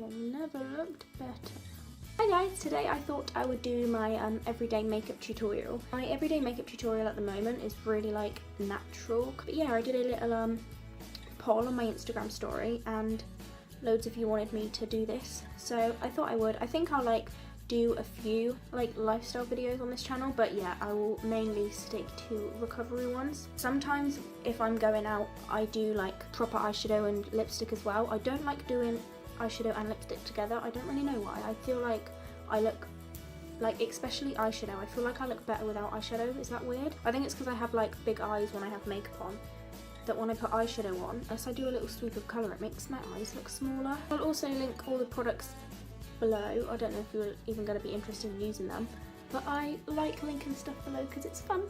have never looked better. Hi guys, today I thought I would do my everyday makeup tutorial. My everyday makeup tutorial at the moment is really like natural. But yeah, I did a little poll on my Instagram story and loads of you wanted me to do this. So I thought I would. I think I'll like do a few like lifestyle videos on this channel, but yeah, I will mainly stick to recovery ones. Sometimes if I'm going out, I do like proper eyeshadow and lipstick as well. I don't like doing eyeshadow and lipstick together. I don't really know why. I feel like I look like, especially eyeshadow, I feel like I look better without eyeshadow. Is that weird? I think it's because I have like big eyes when I have makeup on, that when I put eyeshadow on, as I do a little sweep of colour, it makes my eyes look smaller. I'll also link all the products below. I don't know if you're even going to be interested in using them, but I like linking stuff below because it's fun.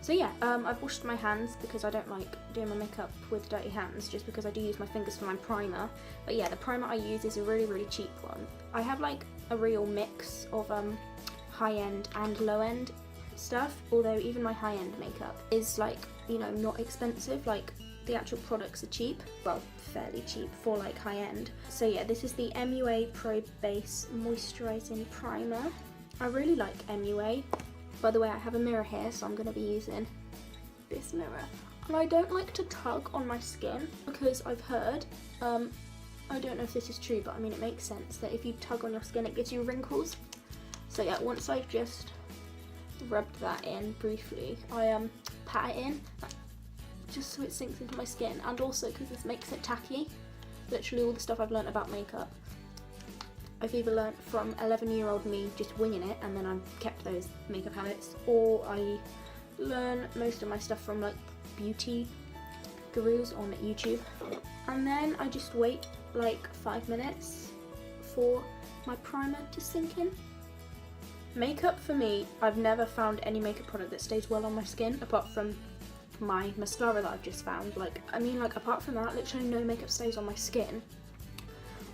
So yeah, I've washed my hands because I don't like doing my makeup with dirty hands, just because I do use my fingers for my primer. But yeah, the primer I use is a really cheap one. I have like a real mix of high-end and low-end stuff, although even my high-end makeup is like, you know, not expensive. Like the actual products are cheap, well, fairly cheap for like high-end. So yeah, this is the MUA Pro Base Moisturising Primer. I really like MUA. By the way, I have a mirror here, so I'm going to be using this mirror. And I don't like to tug on my skin because I've heard, I don't know if this is true, but I mean it makes sense that if you tug on your skin it gives you wrinkles. So yeah, once I've just rubbed that in briefly, I pat it in just so it sinks into my skin, and also because this makes it tacky. Literally all the stuff I've learnt about makeup, I've either learnt from 11-year-old me just winging it and then I've kept those makeup habits, or I learn most of my stuff from like beauty gurus on YouTube. And then I just wait like 5 minutes for my primer to sink in. Makeup for me, I've never found any makeup product that stays well on my skin apart from my mascara that I've just found. Like, I mean, like apart from that, literally no makeup stays on my skin.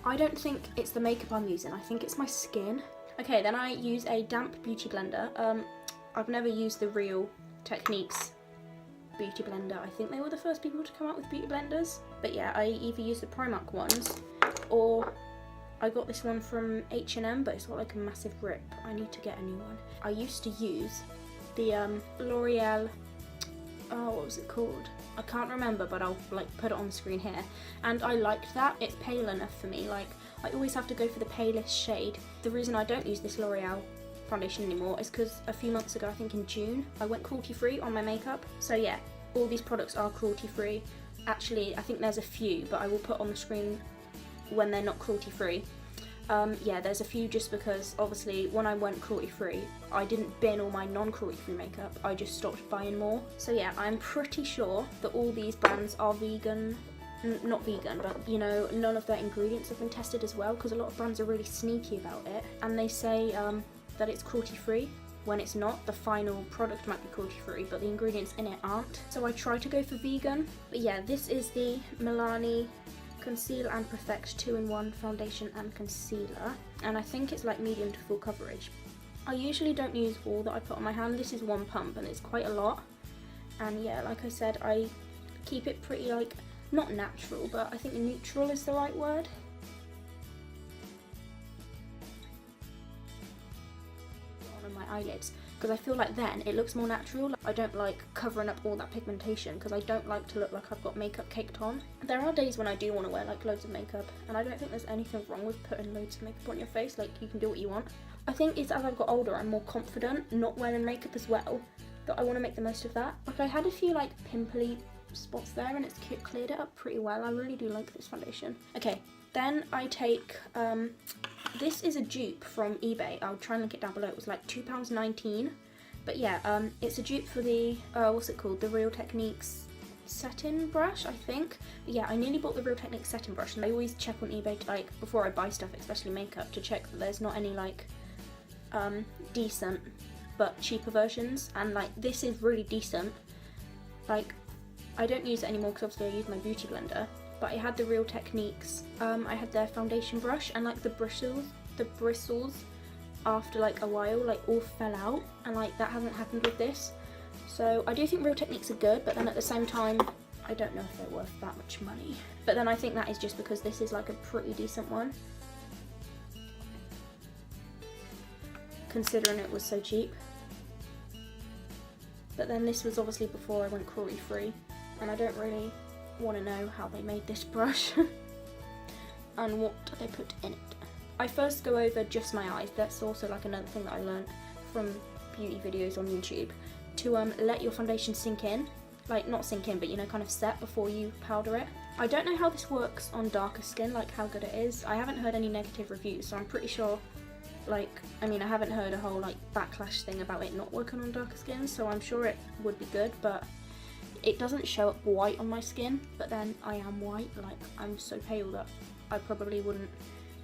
I don't think it's the makeup I'm using, I think it's my skin. Okay, then I use a damp beauty blender. I've never used the Real Techniques beauty blender. I think they were the first people to come out with beauty blenders. But yeah, I either use the Primark ones, or I got this one from H&M, but it's got like a massive rip. I need to get a new one. I used to use the L'Oreal, oh, what was it called? I can't remember, but I'll like put it on the screen here. And I liked that. It's pale enough for me. Like, I always have to go for the palest shade. The reason I don't use this L'Oreal foundation anymore is because a few months ago, I think in June, I went cruelty free on my makeup. So yeah, all these products are cruelty free. Actually, I think there's a few, but I will put on the screen when they're not cruelty free. Yeah, there's a few just because obviously when I went cruelty free, I didn't bin all my non-cruelty free makeup, I just stopped buying more. So yeah, I'm pretty sure that all these brands are vegan, not vegan, but you know, none of their ingredients have been tested as well, because a lot of brands are really sneaky about it, and they say that it's cruelty free when it's not. The final product might be cruelty free, but the ingredients in it aren't. So I try to go for vegan. But yeah, this is the Milani Conceal and Perfect 2-in-1 foundation and concealer, and I think it's like medium to full coverage. I usually don't use all that I put on my hand. This is one pump and it's quite a lot, and yeah, like I said, I keep it pretty like, not natural, but I think neutral is the right word. On my eyelids, because I feel like then it looks more natural. I don't like covering up all that pigmentation because I don't like to look like I've got makeup caked on. There are days when I do want to wear like loads of makeup, and I don't think there's anything wrong with putting loads of makeup on your face. Like, you can do what you want. I think it's as I've got older, I'm more confident not wearing makeup as well, that I want to make the most of that. Like, I had a few like pimply spots there and it's cleared it up pretty well. I really do like this foundation. Okay, then I take this is a dupe from eBay. I'll try and link it down below. It was like £2.19. But yeah, it's a dupe for the, what's it called? The Real Techniques setting brush, I think. But yeah, I nearly bought the Real Techniques setting brush, and I always check on eBay to, like, before I buy stuff, especially makeup, to check that there's not any like decent but cheaper versions. And like, this is really decent. Like, I don't use it anymore because obviously I use my beauty blender. But I had the Real Techniques, I had their foundation brush, and like the bristles after like a while like all fell out, and like that hasn't happened with this. So I do think Real Techniques are good, but then at the same time I don't know if they're worth that much money. But then I think that is just because this is like a pretty decent one. considering it was so cheap. But then this was obviously before I went cruelty free, and I don't really want to know how they made this brush and what they put in it. I first go over just my eyes. That's also like another thing that I learned from beauty videos on YouTube, to let your foundation sink in. Like, not sink in, but you know, kind of set before you powder it. I don't know how this works on darker skin, like how good it is. I haven't heard any negative reviews, so I'm pretty sure, like, I mean, I haven't heard a whole like backlash thing about it not working on darker skin, so I'm sure it would be good, but it doesn't show up white on my skin. But then I am white, like I'm so pale that I probably wouldn't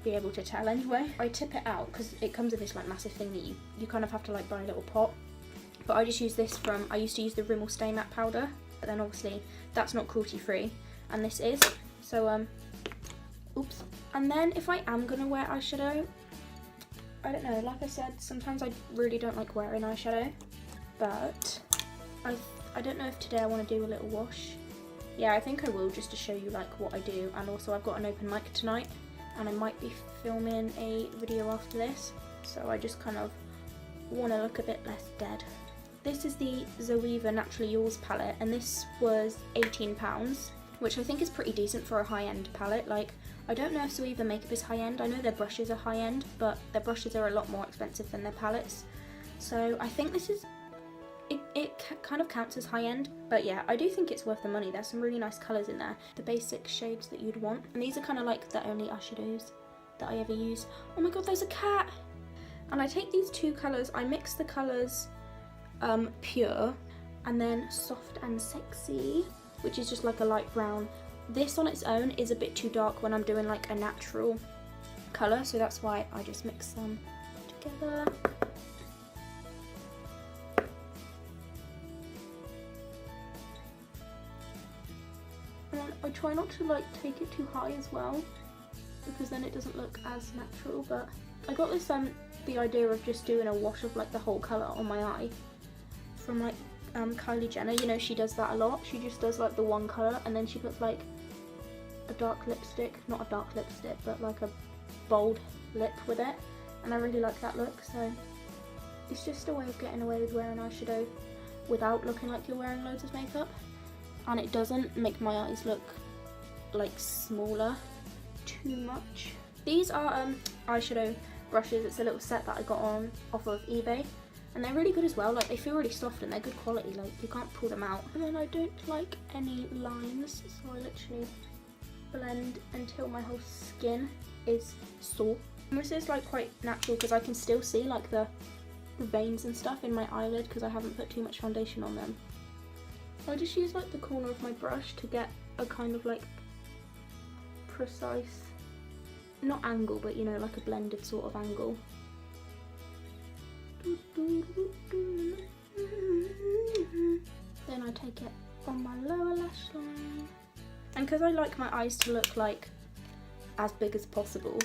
be able to tell anyway. I tip it out because it comes in this like massive thing that you kind of have to like buy a little pot. But I just use this from, I used to use the Rimmel Stay Matte powder, but then obviously that's not cruelty free, and this is. So oops. And then if I am gonna wear eyeshadow, I don't know, like I said, sometimes I really don't like wearing eyeshadow, but I don't know if today I want to do a little wash. Yeah, I think I will, just to show you like what I do. And also I've got an open mic tonight, and I might be filming a video after this, so I just kind of want to look a bit less dead. This is the Zoeva Naturally Yours palette, and this was £18, which I think is pretty decent for a high-end palette. Like, I don't know if Zoeva makeup is high-end. I know their brushes are high-end, but their brushes are a lot more expensive than their palettes. So I think this is, it kind of counts as high-end, but yeah, I do think it's worth the money. There's some really nice colours in there, the basic shades that you'd want. And these are kind of like the only eyeshadows that I ever use. Oh my god, there's a cat! And I take these two colours, I mix the colours Pure and then Soft and Sexy, which is just like a light brown. This on its own is a bit too dark when I'm doing like a natural colour, so that's why I just mix them together. And I try not to like take it too high as well, because then it doesn't look as natural. But I got this the idea of just doing a wash of like the whole colour on my eye from like Kylie Jenner. You know, she does that a lot. She just does like the one colour and then she puts like a dark lipstick, not a dark lipstick, but like a bold lip with it, and I really like that look. So it's just a way of getting away with wearing eyeshadow without looking like you're wearing loads of makeup, and it doesn't make my eyes look like smaller too much. These are eyeshadow brushes. It's a little set that I got off of eBay, and they're really good as well. Like, they feel really soft and they're good quality, like you can't pull them out. And then I don't like any lines, so I literally blend until my whole skin is sore. And this is like quite natural because I can still see like the veins and stuff in my eyelid because I haven't put too much foundation on them. I just use like the corner of my brush to get a kind of like precise, not angle, but you know, like a blended sort of angle. Then I take it on my lower lash line, and because I like my eyes to look like as big as possible,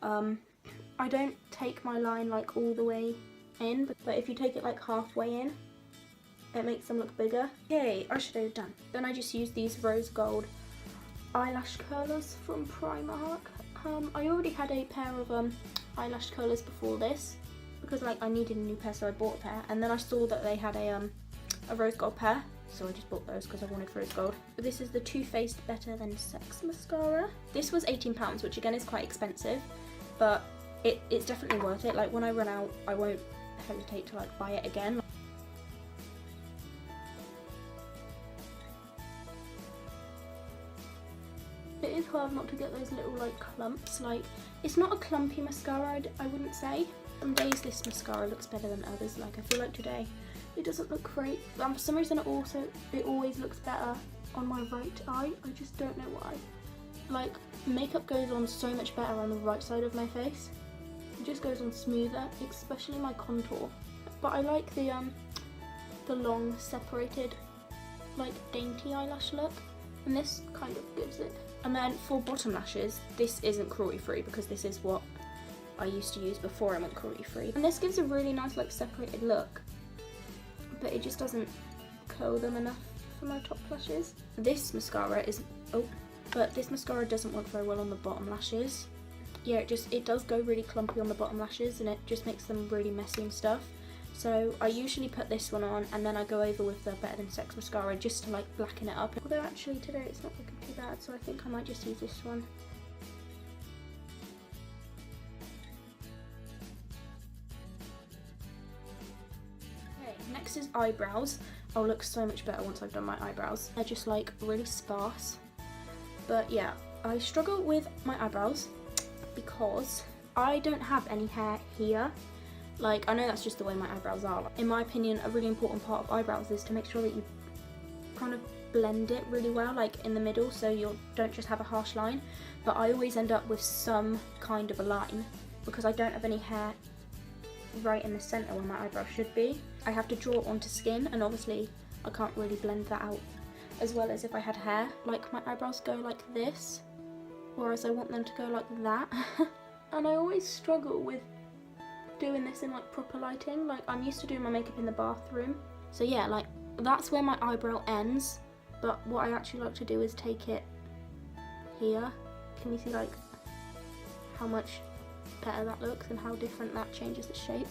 I don't take my line like all the way in, but if you take it like halfway in, it makes them look bigger. Okay, eyeshadow done. Then I just use these rose gold eyelash curlers from Primark. I already had a pair of eyelash curlers before this because like I needed a new pair, so I bought a pair, and then I saw that they had a rose gold pair, so I just bought those because I wanted rose gold. But this is the Too Faced Better Than Sex mascara. This was £18, which again is quite expensive, but it's definitely worth it. Like, when I run out, I won't hesitate to like buy it again. It is hard not to get those little like clumps. Like, it's not a clumpy mascara, I wouldn't say. Some days this mascara looks better than others. Like, I feel like today it doesn't look great. For some reason it always looks better on my right eye. I just don't know why. Like, makeup goes on so much better on the right side of my face. It just goes on smoother, especially my contour. But I like the long separated like dainty eyelash look, and this kind of gives it. And then for bottom lashes, this isn't cruelty free because this is what I used to use before I went cruelty free. And this gives a really nice like separated look, but it just doesn't curl them enough for my top lashes. This mascara is, but this mascara doesn't work very well on the bottom lashes. yeah, it does go really clumpy on the bottom lashes, and it just makes them really messy and stuff. So I usually put this one on, and then I go over with the Better Than Sex mascara just to like blacken it up. Although actually today it's not looking too bad, so I think I might just use this one. Okay, next is eyebrows. I'll look so much better once I've done my eyebrows. They're just like really sparse. But yeah, I struggle with my eyebrows because I don't have any hair here. Like, I know that's just the way my eyebrows are. In my opinion, a really important part of eyebrows is to make sure that you kind of blend it really well, like in the middle, so you don't just have a harsh line. But I always end up with some kind of a line because I don't have any hair right in the centre where my eyebrow should be. I have to draw it onto skin, and obviously I can't really blend that out as well as if I had hair. Like, my eyebrows go like this, whereas I want them to go like that. And I always struggle with doing this in like proper lighting. Like, I'm used to doing my makeup in the bathroom, so yeah, like that's where my eyebrow ends. But what I actually like to do is take it here. Can you see like how much better that looks and how different that changes the shape?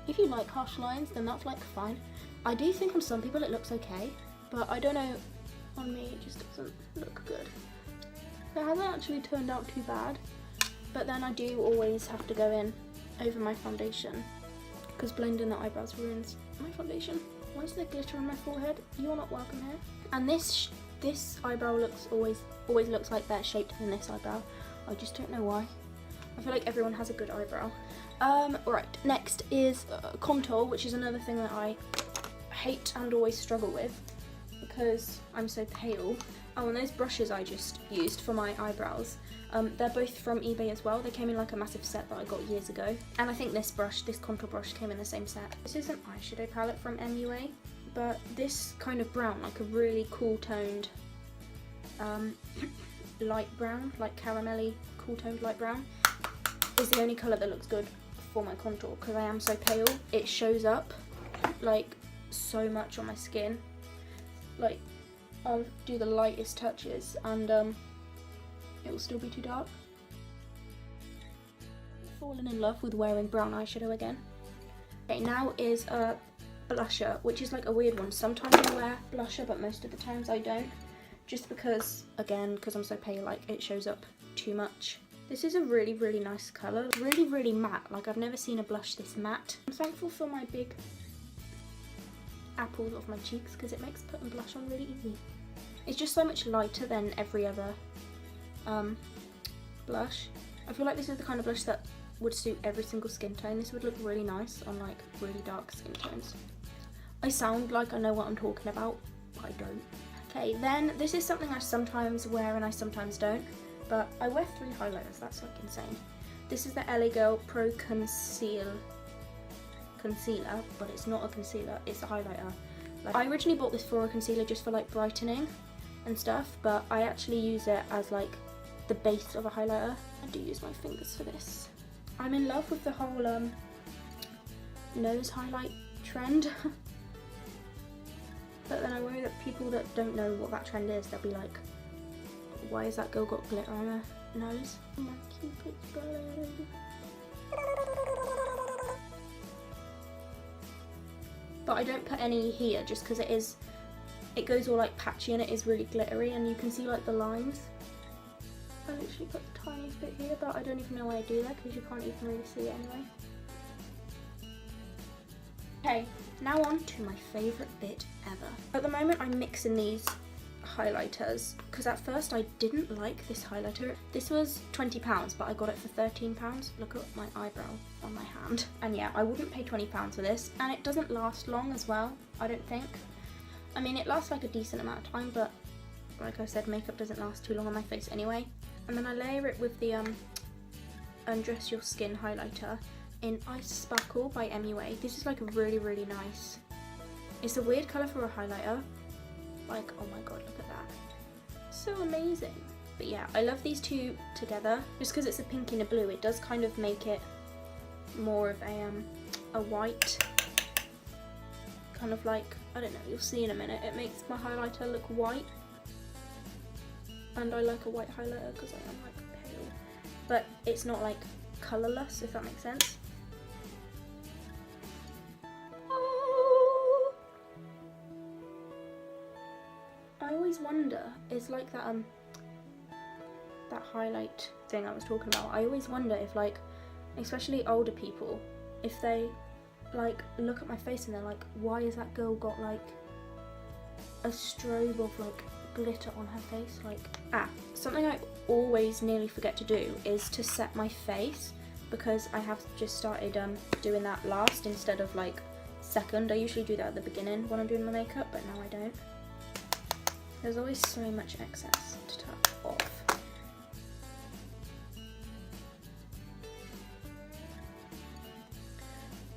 If you like harsh lines, then that's like fine. I do think on some people it looks okay, but I don't know, on me it just doesn't look good. It hasn't actually turned out too bad, but then I do always have to go in over my foundation because blending the eyebrows ruins my foundation. Why is there glitter on my forehead? You're not welcome here. And this eyebrow looks always looks like better shaped than this eyebrow. I just don't know why. I feel like everyone has a good eyebrow. Right, next is contour, which is another thing that I hate and always struggle with because I'm so pale. Oh, and those brushes I just used for my eyebrows, they're both from eBay as well. They came in like a massive set that I got years ago, and I think this contour brush came in the same set. This is an eyeshadow palette from MUA, but this kind of brown, like a really cool toned light brown, like caramelly cool toned light brown, is the only colour that looks good for my contour because I am so pale. It shows up like so much on my skin. Like, I'll do the lightest touches and it will still be too dark. I've fallen in love with wearing brown eyeshadow again. Okay, now is a blusher, which is like a weird one. Sometimes I wear blusher, but most of the times I don't, just because, again, because I'm so pale, like it shows up too much. This is a really, really nice colour. Really, really matte. Like, I've never seen a blush this matte. I'm thankful for my big apples off my cheeks because it makes putting blush on really easy. It's just so much lighter than every other blush. I feel like this is the kind of blush that would suit every single skin tone. This would look really nice on like really dark skin tones. I sound like I know what I'm talking about, but I don't. Okay, then this is something I sometimes wear and I sometimes don't. But I wear 3 highlighters, that's like insane. This is the LA Girl Pro Concealer, but it's not a concealer, it's a highlighter. Like, I originally bought this for a concealer just for like brightening and stuff, but I actually use it as like the base of a highlighter. I do use my fingers for this. I'm in love with the whole nose highlight trend. But then I worry that people that don't know what that trend is, they'll be like, why has that girl got glitter on her nose? Oh, my cupid's bow. But I don't put any here just because it goes all like patchy and it is really glittery, and you can see like the lines. I literally put the tiniest bit here, but I don't even know why I do that because you can't even really see it anyway. Okay, now on to my favourite bit ever. At the moment I'm mixing these highlighters because at first I didn't like this highlighter. This was £20, but I got it for £13. Look at my eyebrow on my hand. And yeah, I wouldn't pay £20 for this, and it doesn't last long as well, I don't think. I mean, it lasts like a decent amount of time, but like I said, makeup doesn't last too long on my face anyway. And then I layer it with the Undress Your Skin highlighter in Ice Sparkle by MUA. This is like a really, really nice, it's a weird colour for a highlighter. Like, oh my god, look at that. So amazing. But yeah, I love these two together. Just because it's a pink and a blue, it does kind of make it more of a white kind of like, I don't know, you'll see in a minute, it makes my highlighter look white. And I like a white highlighter because I am like pale. But it's not like colourless, if that makes sense. Oh. I always wonder, it's like that that highlight thing I was talking about. I always wonder if like, especially older people, if they like look at my face and they're like, why has that girl got like a strobe of like glitter on her face? Like, something I always nearly forget to do is to set my face, because I have just started doing that last instead of like second. I usually do that at the beginning when I'm doing my makeup, but now I don't. There's always so much excess to tap off.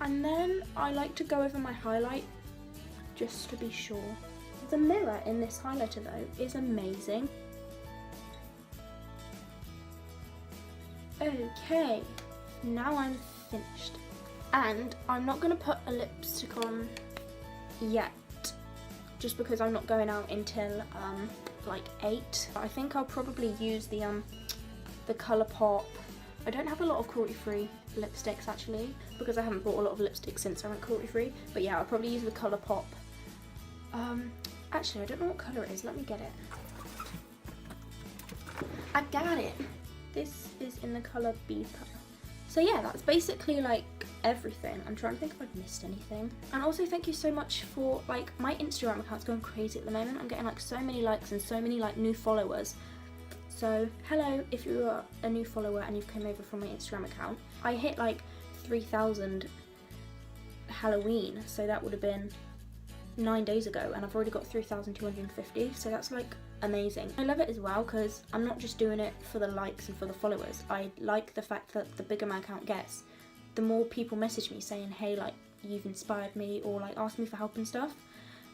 And then I like to go over my highlight just to be sure. The mirror in this highlighter though is amazing. Okay, now I'm finished. And I'm not going to put a lipstick on yet, just because I'm not going out until like 8. I think I'll probably use the Colourpop. I don't have a lot of cruelty-free lipsticks actually, because I haven't bought a lot of lipsticks since I went cruelty-free. But yeah, I'll probably use the Colourpop. Actually, I don't know what colour it is. Let me get it. I got it. This is in the colour Beeper. So yeah, that's basically like everything. I'm trying to think if I've missed anything. And also thank you so much for, like, my Instagram account's going crazy at the moment. I'm getting like so many likes and so many like new followers. So hello if you are a new follower and you've come over from my Instagram account. I hit like 3,000 Halloween, so that would have been 9 days ago, and I've already got 3,250, so that's like amazing. I love it as well because I'm not just doing it for the likes and for the followers. I like the fact that the bigger my account gets, the more people message me saying, hey, like, you've inspired me, or like ask me for help and stuff,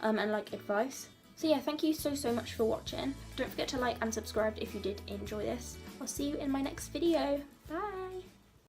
and like advice. So yeah, thank you so much for watching. Don't forget to like and subscribe if you did enjoy this. I'll see you in my next video.